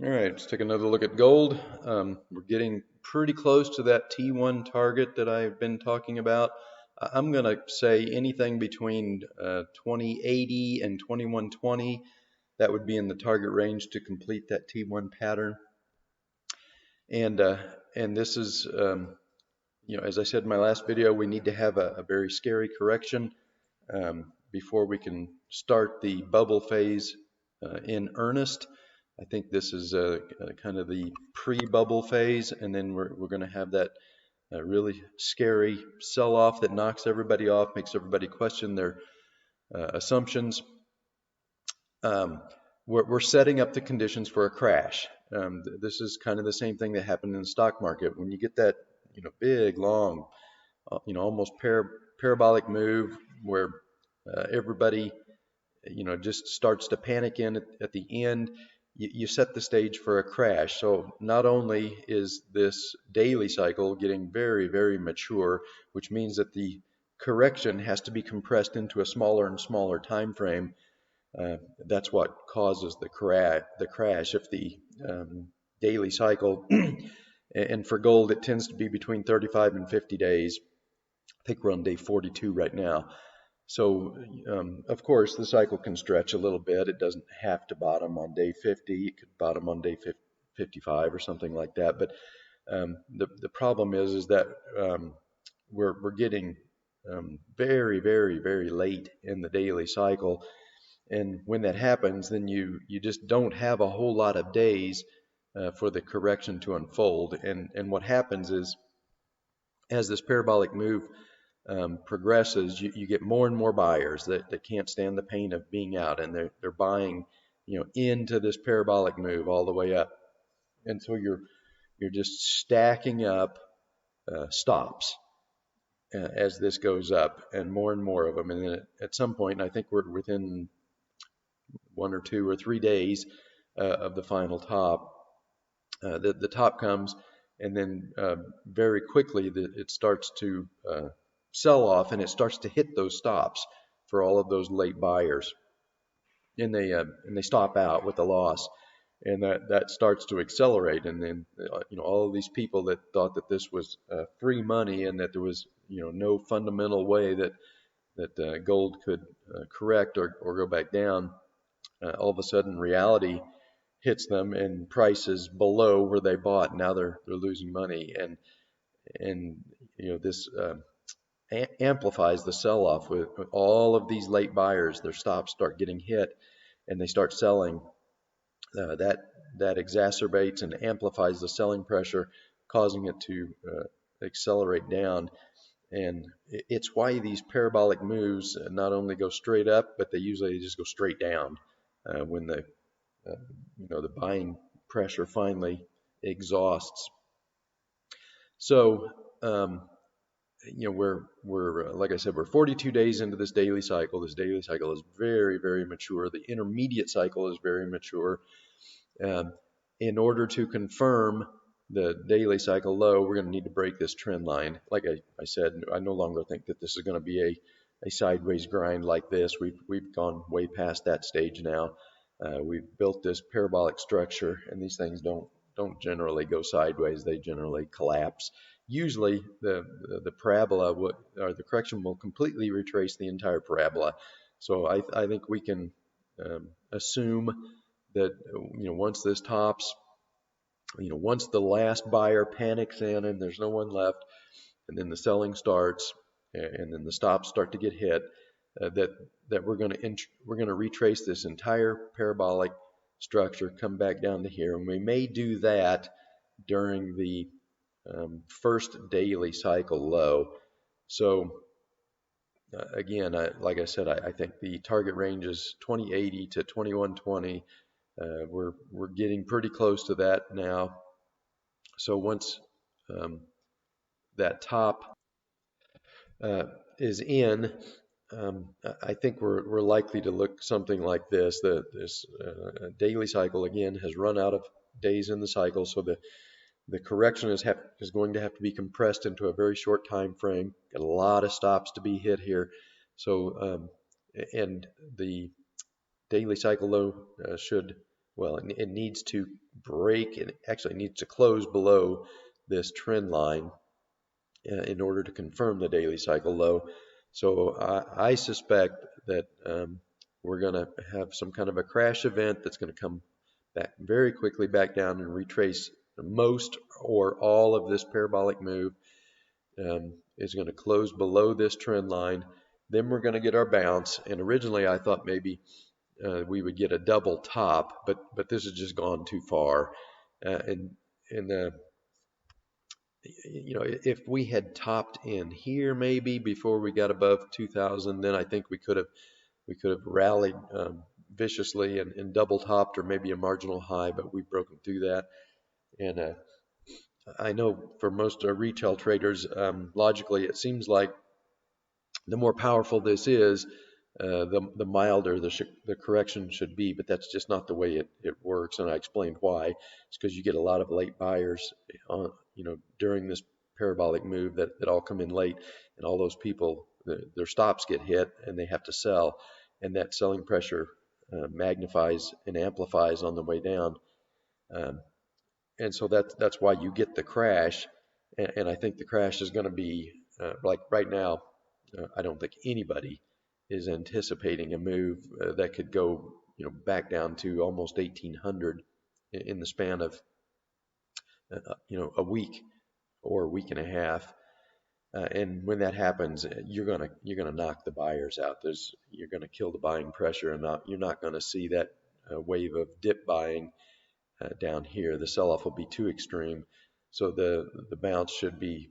All right, let's take another look at gold. We're getting pretty close to that T1 target that I've been talking about. I'm going to say anything between 2080 and 2120. That would be in the target range to complete that T1 pattern. And uh, and this is, as I said in my last video, we need to have a very scary correction before we can start the bubble phase in earnest. I think this is kind of the pre-bubble phase, and then we're going to have that really scary sell-off that knocks everybody off, makes everybody question their assumptions. Um, we're setting up the conditions for a crash. This is kind of the same thing that happened in the stock market. When you get that, big, long, almost parabolic move where everybody, just starts to panic in at the end, you set the stage for a crash. So not only is this daily cycle getting very, very mature, which means that the correction has to be compressed into a smaller and smaller time frame. That's what causes the crash. If the daily cycle, and for gold, it tends to be between 35 and 50 days. I think we're on day 42 right now. So, of course, the cycle can stretch a little bit. It doesn't have to bottom on day 50. It could bottom on day 55 or something like that. But the problem is that we're getting very, very, very late in the daily cycle. And when that happens, then you just don't have a whole lot of days for the correction to unfold. And what happens is, as this parabolic move progresses, you get more and more buyers that can't stand the pain of being out, and they're buying, into this parabolic move all the way up, and so you're just stacking up stops as this goes up, and more of them, and then at some point, and I think we're within 1 or 2 or 3 days of the final top. The top comes, and then very quickly it starts to sell off, and it starts to hit those stops for all of those late buyers, and they stop out with a loss, and that starts to accelerate, and then all of these people that thought that this was free money and that there was no fundamental way that gold could correct or go back down, all of a sudden reality hits them and prices below where they bought. Now they're losing money, and this amplifies the sell-off with all of these late buyers. Their stops start getting hit, and they start selling. That exacerbates and amplifies the selling pressure, causing it to accelerate down. And it's why these parabolic moves not only go straight up, but they usually just go straight down when the buying pressure finally exhausts. So we're like I said, we're 42 days into this daily cycle. This daily cycle is very, very mature. The intermediate cycle is very mature. In order to confirm the daily cycle low, we're going to need to break this trend line. Like I said, I no longer think that this is going to be a sideways grind like this. We've gone way past that stage now. We've built this parabolic structure, and these things don't generally go sideways. They generally collapse. Usually, the parabola or the correction will completely retrace the entire parabola. So I think we can assume that once this tops, once the last buyer panics in and there's no one left, and then the selling starts, and then the stops start to get hit, that we're going to retrace this entire parabolic structure, come back down to here, and we may do that during the first daily cycle low. So again, like I said, I think the target range is 2080 to 2120. We're getting pretty close to that now. So once that top is in, I think we're likely to look something like this. This daily cycle again has run out of days in the cycle, so the correction is going to have to be compressed into a very short time frame. Got a lot of stops to be hit here. So and the daily cycle low it needs to break, and actually needs to close below this trend line in order to confirm the daily cycle low. So I suspect that we're going to have some kind of a crash event that's going to come back very quickly back down and retrace most or all of this parabolic move. Is going to close below this trend line. Then we're going to get our bounce. And originally I thought maybe we would get a double top, but this has just gone too far. And if we had topped in here maybe before we got above 2,000, then I think we could have rallied viciously and double topped or maybe a marginal high, but we've broken through that. And I know for most retail traders, logically, it seems like the more powerful this is, the milder the correction should be, but that's just not the way it works. And I explained why. It's because you get a lot of late buyers during this parabolic move that all come in late, and all those people, their stops get hit and they have to sell, and that selling pressure magnifies and amplifies on the way down. And so that's why you get the crash. And I think the crash is going to be like right now. I don't think anybody is anticipating a move that could go back down to almost 1,800 in the span of a week or a week and a half. And when that happens, you're gonna knock the buyers out. You're gonna kill the buying pressure, and you're not gonna see that wave of dip buying down here. The sell-off will be too extreme, so the bounce should be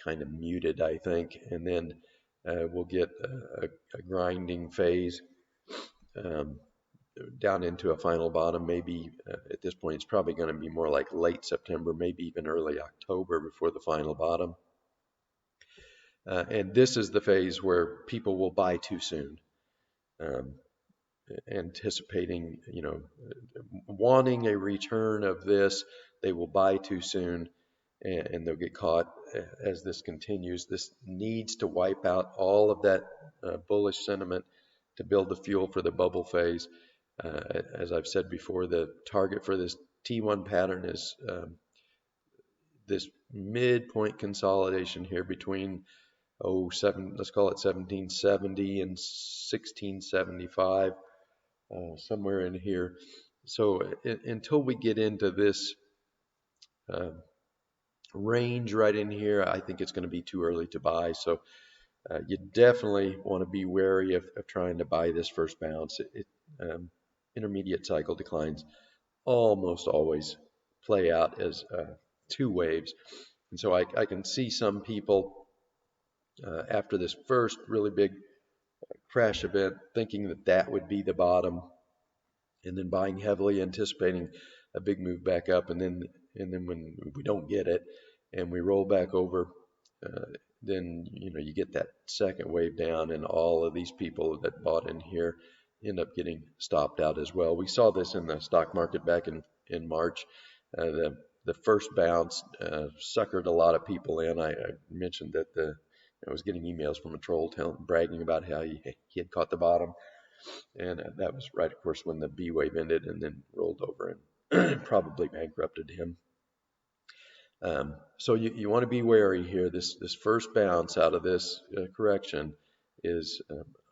kind of muted, I think, and then we'll get a grinding phase down into a final bottom. Maybe at this point it's probably going to be more like late September, maybe even early October before the final bottom. And this is the phase where people will buy too soon. Anticipating, wanting a return of this, they will buy too soon, and they'll get caught as this continues. This needs to wipe out all of that bullish sentiment to build the fuel for the bubble phase. As I've said before, the target for this T1 pattern is this midpoint consolidation here between let's call it 1770 and 1675. Somewhere in here. So until we get into this range right in here, I think it's going to be too early to buy. So you definitely want to be wary of trying to buy this first bounce. Intermediate cycle declines almost always play out as two waves. And so I can see some people after this first really big crash event thinking that would be the bottom, and then buying heavily, anticipating a big move back up, and then when we don't get it and we roll back over, then you get that second wave down, and all of these people that bought in here end up getting stopped out as well. We saw this in the stock market back in March. The first bounce suckered a lot of people in. I mentioned that I was getting emails from a troll bragging about how he had caught the bottom, and that was right, of course, when the B wave ended and then rolled over and probably bankrupted him. So you want to be wary here. This first bounce out of this correction is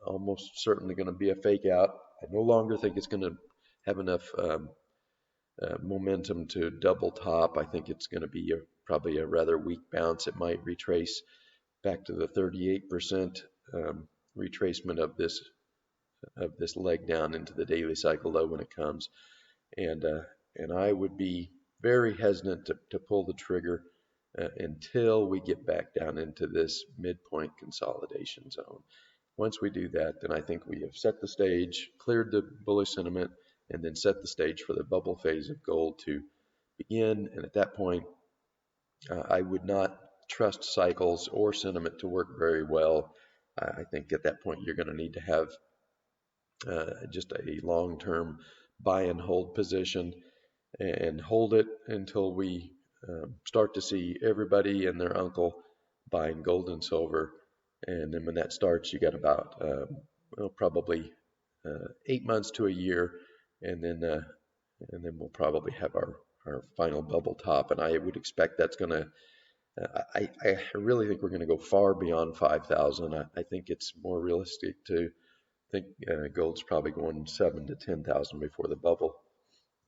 almost certainly going to be a fake out. I no longer think it's going to have enough momentum to double top. I think it's going to be probably a rather weak bounce. It might retrace back to the 38% retracement of this leg down into the daily cycle low when it comes, and I would be very hesitant to pull the trigger until we get back down into this midpoint consolidation zone. Once we do that, then I think we have set the stage, cleared the bullish sentiment, and then set the stage for the bubble phase of gold to begin. And at that point, I would not trust cycles or sentiment to work very well. I think at that point you're going to need to have just a long-term buy and hold position, and hold it until we start to see everybody and their uncle buying gold and silver. And then when that starts, you got about probably 8 months to a year, and then and then we'll probably have our final bubble top. And I would expect that's going to, I really think we're going to go far beyond 5,000. I think it's more realistic to think gold's probably going 7 to 10,000 before the bubble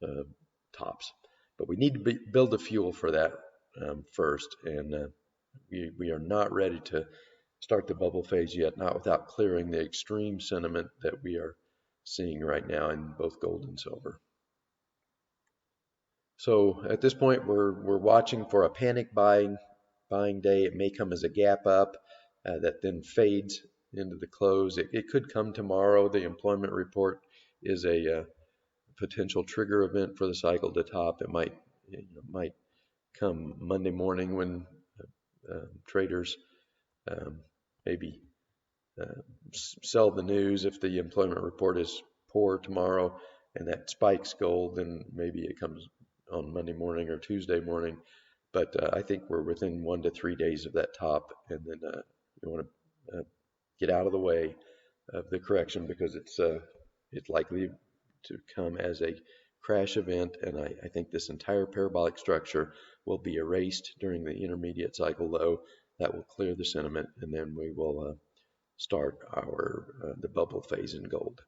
uh, tops. But we need to build the fuel for that first, and we are not ready to start the bubble phase yet, not without clearing the extreme sentiment that we are seeing right now in both gold and silver. So at this point, we're watching for a panic buying day. It may come as a gap up that then fades into the close. It could come tomorrow. The employment report is a potential trigger event for the cycle to top. It might come Monday morning when traders um, maybe uh, sell the news if the employment report is poor tomorrow and that spikes gold, then maybe it comes on Monday morning or Tuesday morning. But I think we're within 1 to 3 days of that top, and then you want to get out of the way of the correction because it's likely to come as a crash event, and I think this entire parabolic structure will be erased during the intermediate cycle low. That will clear the sentiment, and then we will start the bubble phase in gold.